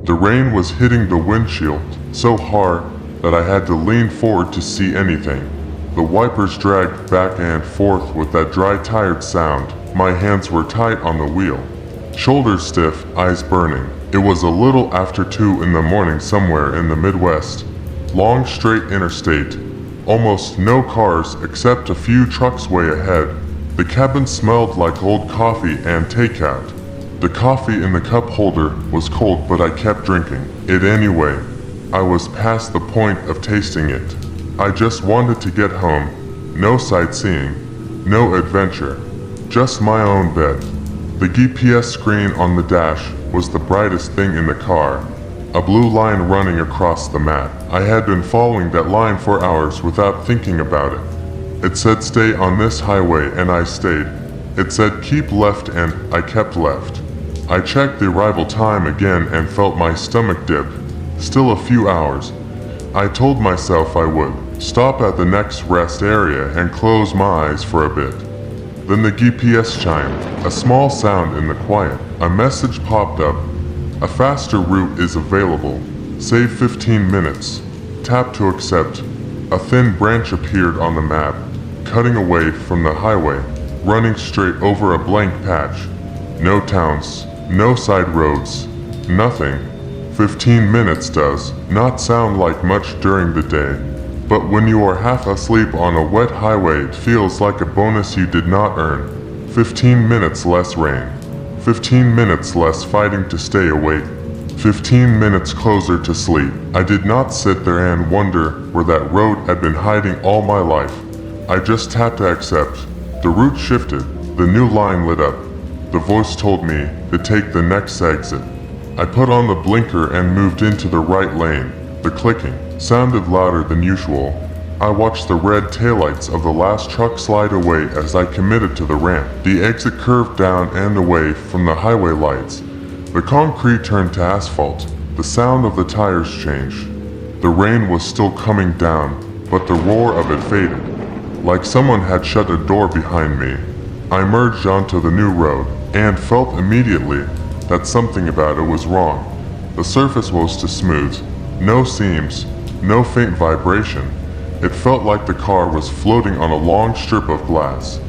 The rain was hitting the windshield so hard that I had to lean forward to see anything. The wipers dragged back and forth with that dry, tired sound. My hands were tight on the wheel. Shoulders stiff, eyes burning. It was a little after 2 in the morning somewhere in the Midwest. Long straight interstate. Almost no cars except a few trucks way ahead. The cabin smelled like old coffee and takeout. The coffee in the cup holder was cold, but I kept drinking it anyway. I was past the point of tasting it. I just wanted to get home. No sightseeing, no adventure, just my own bed. The GPS screen on the dash was the brightest thing in the car. A blue line running across the map. I had been following that line for hours without thinking about it. It said stay on this highway and I stayed. It said keep left and I kept left. I checked the arrival time again and felt my stomach dip. Still a few hours. I told myself I would stop at the next rest area and close my eyes for a bit. Then the GPS chimed, a small sound in the quiet. A message popped up. A faster route is available. Save 15 minutes. Tap to accept. A thin branch appeared on the map, cutting away from the highway, running straight over a blank patch. No towns, no side roads, nothing. 15 minutes does not sound like much during the day, but when you are half asleep on a wet highway it feels like a bonus you did not earn. 15 minutes less rain. 15 minutes less fighting to stay awake. 15 minutes closer to sleep. I did not sit there and wonder where that road had been hiding all my life. I just tapped to accept. The route shifted. The new line lit up. The voice told me to take the next exit. I put on the blinker and moved into the right lane. The clicking sounded louder than usual. I watched the red taillights of the last truck slide away as I committed to the ramp. The exit curved down and away from the highway lights. The concrete turned to asphalt. The sound of the tires changed. The rain was still coming down, but the roar of it faded. Like someone had shut a door behind me. I merged onto the new road and felt immediately that something about it was wrong. The surface was too smooth. No seams, no faint vibration. It felt like the car was floating on a long strip of glass.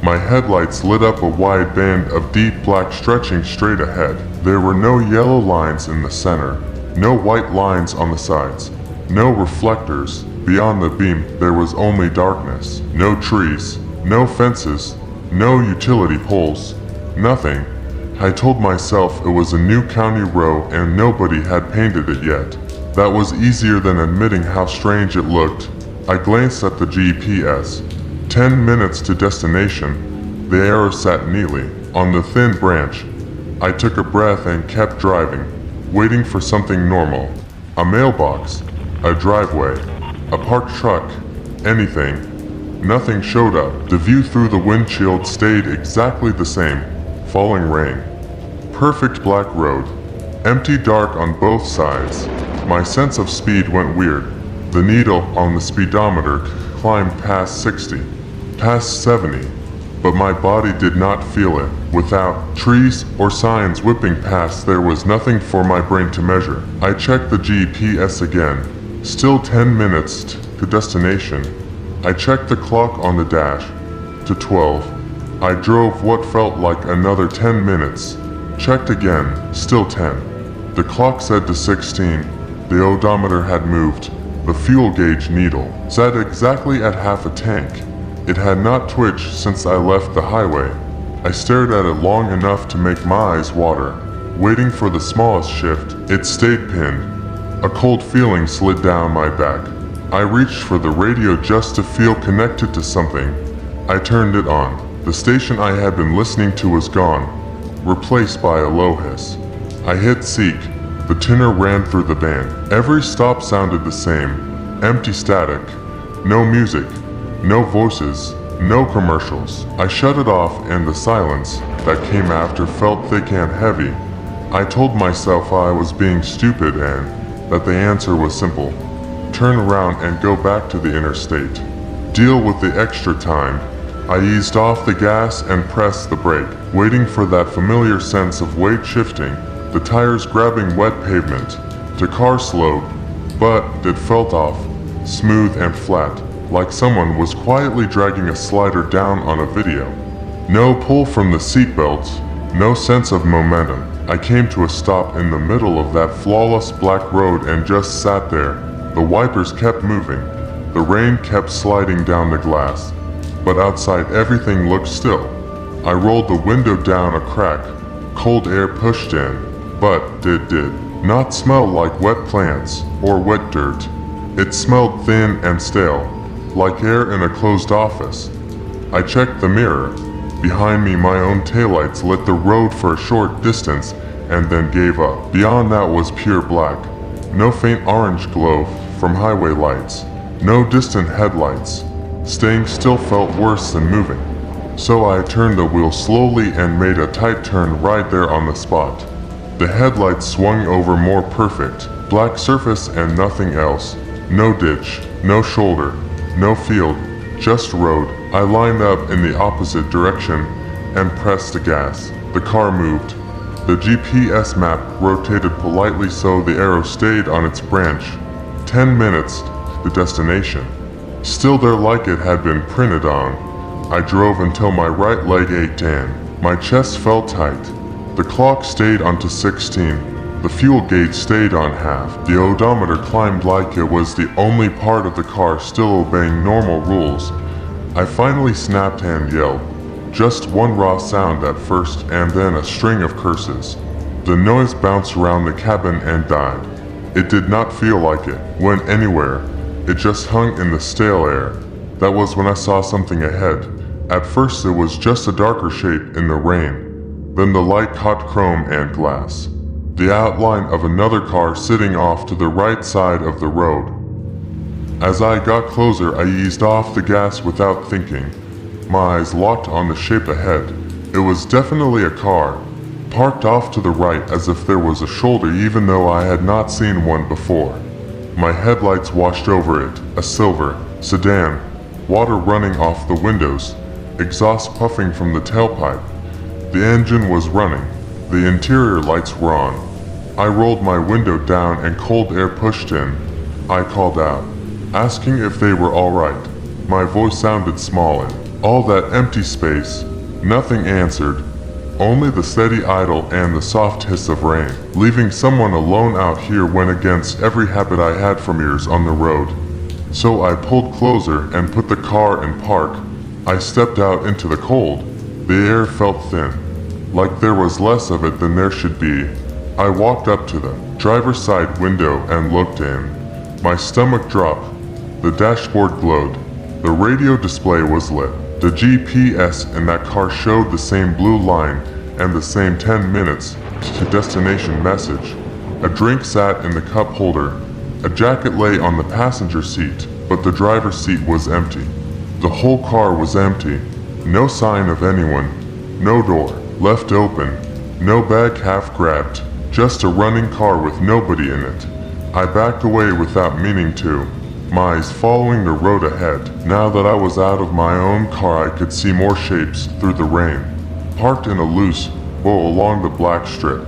My headlights lit up a wide band of deep black stretching straight ahead. There were no yellow lines in the center, no white lines on the sides, no reflectors. Beyond the beam there was only darkness. No trees, no fences, no utility poles, nothing. I told myself it was a new county road and nobody had painted it yet. That was easier than admitting how strange it looked. I glanced at the GPS. 10 minutes to destination. The arrow sat neatly on the thin branch. I took a breath and kept driving, waiting for something normal. A mailbox, a driveway, a parked truck, anything. Nothing showed up. The view through the windshield stayed exactly the same. Falling rain. Perfect black road. Empty dark on both sides. My sense of speed went weird. The needle on the speedometer climbed past 60, past 70, but my body did not feel it. Without trees or signs whipping past, there was nothing for my brain to measure. I checked the GPS again. Still 10 minutes to destination. I checked the clock on the dash. To 12. I drove what felt like another 10 minutes. Checked again, still 10. The clock said to 16. The odometer had moved. The fuel gauge needle sat exactly at half a tank. It had not twitched since I left the highway. I stared at it long enough to make my eyes water. Waiting for the smallest shift, it stayed pinned. A cold feeling slid down my back. I reached for the radio just to feel connected to something. I turned it on. The station I had been listening to was gone, replaced by a low hiss. I hit seek. The tuner ran through the band. Every stop sounded the same. Empty static. No music. No voices. No commercials. I shut it off and the silence that came after felt thick and heavy. I told myself I was being stupid and that the answer was simple. Turn around and go back to the interstate. Deal with the extra time. I eased off the gas and pressed the brake, waiting for that familiar sense of weight shifting. the tires grabbing wet pavement. The car slowed, but it felt off, smooth and flat, like someone was quietly dragging a slider down on a video. No pull from the seatbelts, no sense of momentum. I came to a stop in the middle of that flawless black road and just sat there. The wipers kept moving. The rain kept sliding down the glass. But outside everything looked still. I rolled the window down a crack. Cold air pushed in, but it did not smell like wet plants or wet dirt. It smelled thin and stale, like air in a closed office. I checked the mirror. Behind me, my own taillights lit the road for a short distance and then gave up. Beyond that was pure black. No faint orange glow from highway lights. No distant headlights. Staying still felt worse than moving. So I turned the wheel slowly and made a tight turn right there on the spot. The headlights swung over more perfect, black surface and nothing else. No ditch, no shoulder, no field, just road. I lined up in the opposite direction and pressed the gas. The car moved. The GPS map rotated politely so the arrow stayed on its branch. 10 minutes to the destination. Still there like it had been printed on. I drove until my right leg ached and my chest felt tight. The clock stayed onto 16. The fuel gauge stayed on half. The odometer climbed like it was the only part of the car still obeying normal rules. I finally snapped and yelled. Just one raw sound at first and then a string of curses. The noise bounced around the cabin and died. It did not feel like it went anywhere. It just hung in the stale air. That was when I saw something ahead. At first it was just a darker shape in the rain. Then the light caught chrome and glass. The outline of another car sitting off to the right side of the road. As I got closer, I eased off the gas without thinking. My eyes locked on the shape ahead. It was definitely a car, parked off to the right as if there was a shoulder even though I had not seen one before. My headlights washed over it, a silver sedan, water running off the windows, exhaust puffing from the tailpipe. The engine was running. The interior lights were on. I rolled my window down and cold air pushed in. I called out, asking if they were all right. My voice sounded small in all that empty space. Nothing answered, only the steady idle and the soft hiss of rain. Leaving someone alone out here went against every habit I had from years on the road. So I pulled closer and put the car in park. I stepped out into the cold. The air felt thin, like there was less of it than there should be. I walked up to the driver's side window and looked in. My stomach dropped. The dashboard glowed. The radio display was lit. The GPS in that car showed the same blue line and the same 10 minutes to destination message. A drink sat in the cup holder. A jacket lay on the passenger seat, but the driver's seat was empty. The whole car was empty. No sign of anyone. No door left open. No bag half grabbed. Just a running car with nobody in it. I backed away without meaning to, my eyes following the road ahead. Now that I was out of my own car, I could see more shapes through the rain, parked in a loose bow along the black strip.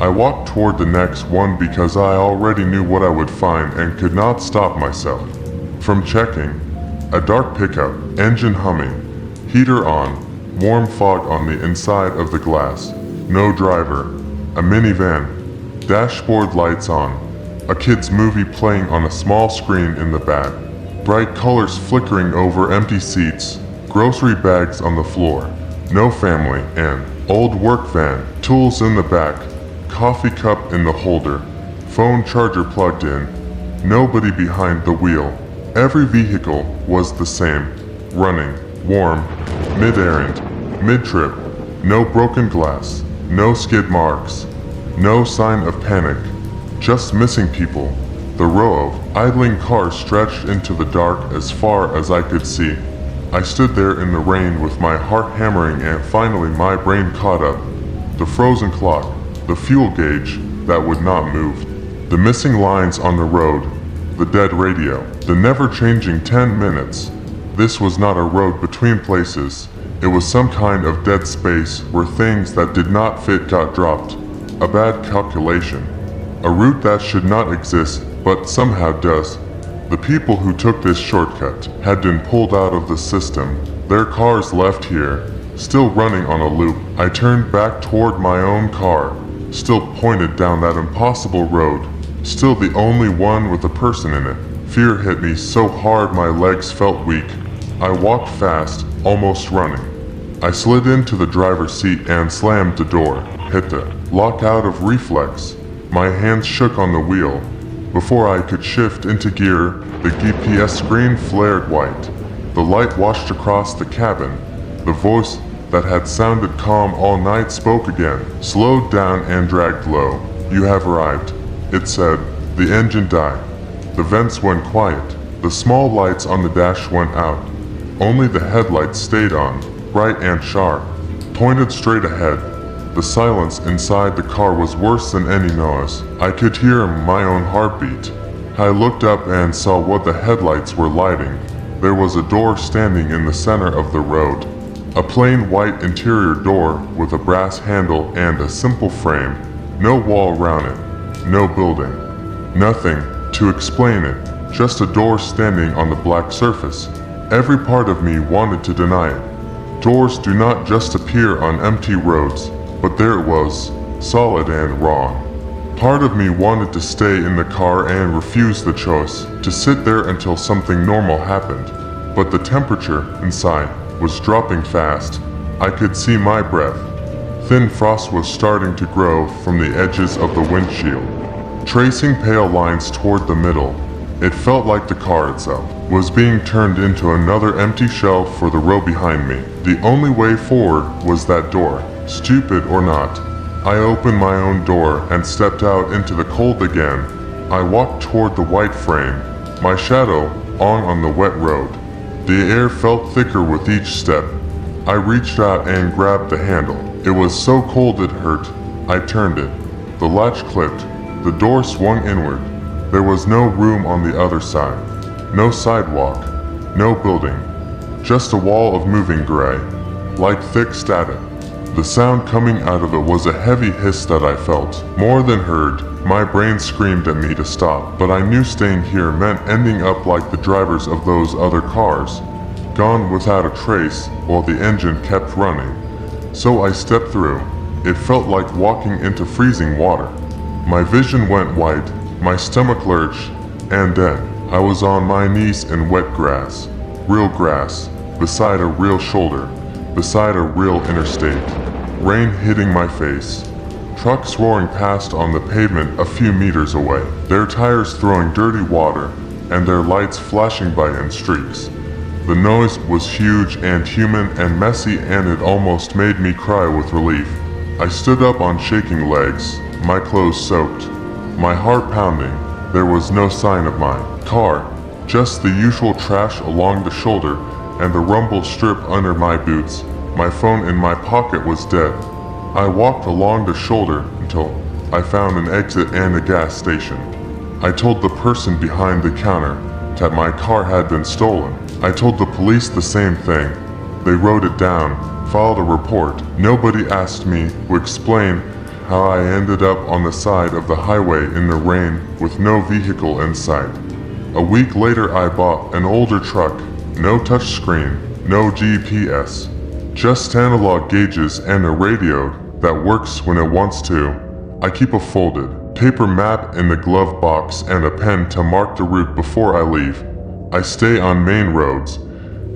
I walked toward the next one because I already knew what I would find and could not stop myself from checking. A dark pickup, engine humming, heater on, warm fog on the inside of the glass. No driver. A minivan. Dashboard lights on. A kid's movie playing on a small screen in the back. Bright colors flickering over empty seats. Grocery bags on the floor. No family. An old work van. Tools in the back. Coffee cup in the holder. Phone charger plugged in. Nobody behind the wheel. Every vehicle was the same. Running. Warm. Mid-errand. Mid-trip. No broken glass. No skid marks. No sign of panic. Just missing people. The row of idling cars stretched into the dark as far as I could see. I stood there in the rain with my heart hammering and finally my brain caught up. The frozen clock. The fuel gauge that would not move. The missing lines on the road. The dead radio. The never-changing 10 minutes. This was not a road between places. It was some kind of dead space where things that did not fit got dropped. A bad calculation. A route that should not exist, but somehow does. The people who took this shortcut had been pulled out of the system. Their cars left here, still running on a loop. I turned back toward my own car, still pointed down that impossible road, still the only one with a person in it. Fear hit me so hard my legs felt weak. I walked fast, almost running. I slid into the driver's seat and slammed the door, hit the lock out of reflex. My hands shook on the wheel. Before I could shift into gear, the GPS screen flared white. The light washed across the cabin. The voice that had sounded calm all night spoke again, slowed down and dragged low. "You have arrived," it said. The engine died. The vents went quiet. The small lights on the dash went out. Only the headlights stayed on, bright and sharp, pointed straight ahead. The silence inside the car was worse than any noise. I could hear my own heartbeat. I looked up and saw what the headlights were lighting. There was a door standing in the center of the road. A plain white interior door with a brass handle and a simple frame. No wall around it. No building. Nothing to explain it. Just a door standing on the black surface. Every part of me wanted to deny it. Doors do not just appear on empty roads, but there it was, solid and raw. Part of me wanted to stay in the car and refuse the choice, to sit there until something normal happened. But the temperature inside was dropping fast. I could see my breath. Thin frost was starting to grow from the edges of the windshield, tracing pale lines toward the middle. It felt like the car itself was being turned into another empty shell for the row behind me. The only way forward was that door, stupid or not. I opened my own door and stepped out into the cold again. I walked toward the white frame, my shadow on the wet road. The air felt thicker with each step. I reached out and grabbed the handle. It was so cold it hurt. I turned it. The latch clicked. The door swung inward. There was no room on the other side. No sidewalk. No building. Just a wall of moving gray, like thick static. The sound coming out of it was a heavy hiss that I felt. More than heard, my brain screamed at me to stop, but I knew staying here meant ending up like the drivers of those other cars, gone without a trace while the engine kept running. So I stepped through. It felt like walking into freezing water. My vision went white, my stomach lurched, and then I was on my knees in wet grass. Real grass, beside a real shoulder, beside a real interstate. Rain hitting my face. Trucks roaring past on the pavement a few meters away, their tires throwing dirty water, and their lights flashing by in streaks. The noise was huge and human and messy, and it almost made me cry with relief. I stood up on shaking legs, my clothes soaked, my heart pounding. There was no sign of my car, just the usual trash along the shoulder and the rumble strip under my boots. My phone in my pocket was dead. I walked along the shoulder until I found an exit and a gas station. I told the person behind the counter that my car had been stolen. I told the police the same thing. They wrote it down, filed a report. Nobody asked me to explain how I ended up on the side of the highway in the rain with no vehicle in sight. A week later I bought an older truck. No touchscreen, no GPS, just analog gauges and a radio that works when it wants to. I keep a folded paper map in the glove box and a pen to mark the route before I leave. I stay on main roads.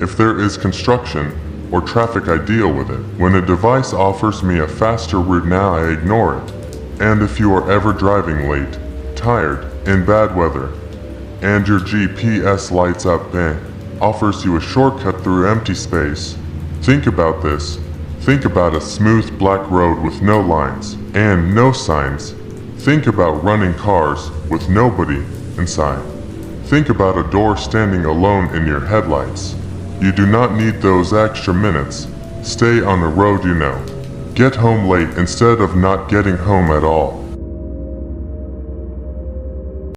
If there is construction or traffic, I deal with it. When a device offers me a faster route now, I ignore it. And if you are ever driving late, tired, in bad weather, and your GPS lights up and offers you a shortcut through empty space, think about this. Think about a smooth black road with no lines and no signs. Think about running cars with nobody inside. Think about a door standing alone in your headlights. You do not need those extra minutes. Stay on the road you know. Get home late instead of not getting home at all.